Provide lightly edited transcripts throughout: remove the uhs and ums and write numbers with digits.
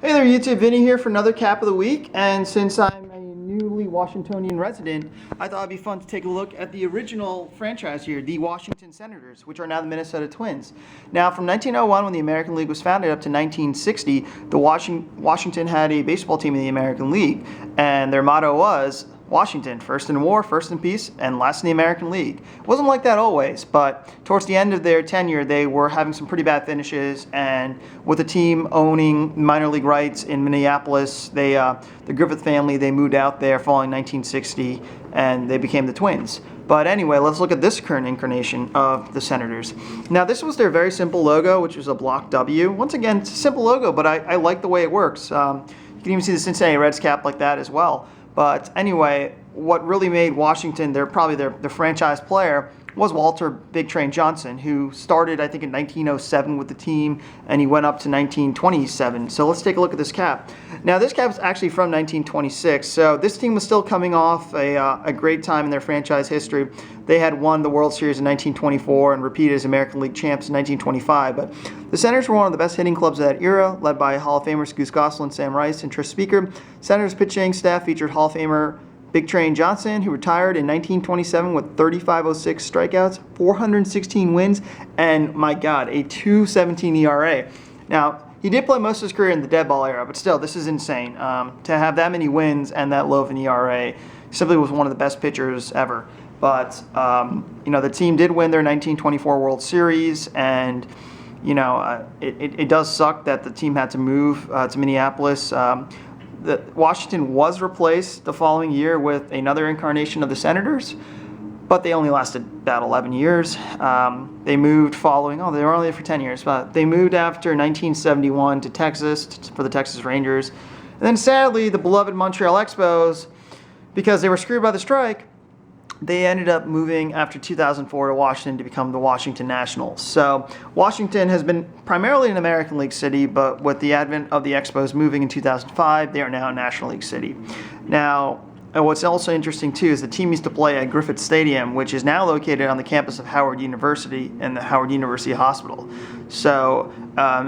Hey there YouTube, Vinny here for another cap of the week, and since I'm a newly Washingtonian resident, I thought it'd be fun to take a look at the original franchise here, the Washington Senators, which are now the Minnesota Twins. Now from 1901, when the American League was founded, up to 1960, Washington had a baseball team in the American League, and their motto was Washington, first in war, first in peace, and last in the American League. It wasn't like that always, but towards the end of their tenure, they were having some pretty bad finishes, and with the team owning minor league rights in Minneapolis, the Griffith family, they moved out there following 1960, and they became the Twins. But anyway, let's look at this current incarnation of the Senators. Now, this was their very simple logo, which was a block W. Once again, it's a simple logo, but I like the way it works. You can even see the Cincinnati Reds cap like that as well. But anyway, what really made Washington their franchise player was Walter Big Train Johnson, who started, I think, in 1907 with the team, and he went up to 1927. So let's take a look at this cap. Now, this cap is actually from 1926, so this team was still coming off a great time in their franchise history. They had won the World Series in 1924 and repeated as American League champs in 1925. But the Senators were one of the best hitting clubs of that era, led by Hall of Famers Goose Goslin, Sam Rice, and Tris Speaker. Senators pitching staff featured Hall of Famer Big Train Johnson, who retired in 1927 with 3,506 strikeouts, 416 wins, and, my God, a 2.17 ERA. Now, he did play most of his career in the dead ball era, but still, this is insane. To have that many wins and that low of an ERA, simply was one of the best pitchers ever. But, the team did win their 1924 World Series, and, it does suck that the team had to move to Minneapolis. Washington was replaced the following year with another incarnation of the Senators, but they only lasted about 11 years. They moved they were only there for 10 years, but they moved after 1971 to Texas for the Texas Rangers. And then sadly, the beloved Montreal Expos, because they were screwed by the strike, they ended up moving after 2004 to Washington to become the Washington Nationals. So Washington has been primarily an American League city, but with the advent of the Expos moving in 2005, they are now a National League city. Now, what's also interesting too is the team used to play at Griffith Stadium, which is now located on the campus of Howard University and the Howard University Hospital. So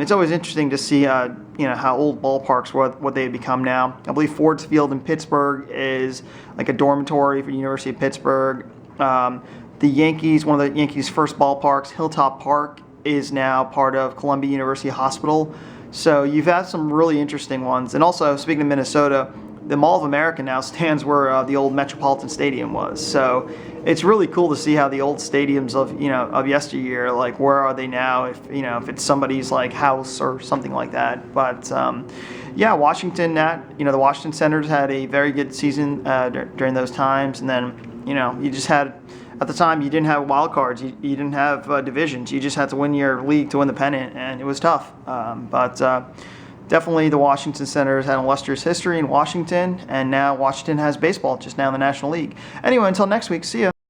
it's always interesting to see how old ballparks, what they have become now. I believe Ford's Field in Pittsburgh is like a dormitory for the University of Pittsburgh. The Yankees, one of the Yankees' first ballparks, Hilltop Park, is now part of Columbia University Hospital. So you've had some really interesting ones. And also, speaking of Minnesota, the Mall of America now stands where the old Metropolitan Stadium was. So it's really cool to see how the old stadiums of yesteryear, like where are they now? If it's somebody's like house or something like that. But Washington, the Washington Senators had a very good season during those times, and then you just had. At the time, you didn't have wild cards. You didn't have divisions. You just had to win your league to win the pennant, and it was tough. Definitely the Washington Senators had an illustrious history in Washington, and now Washington has baseball, just now in the National League. Anyway, until next week, see ya.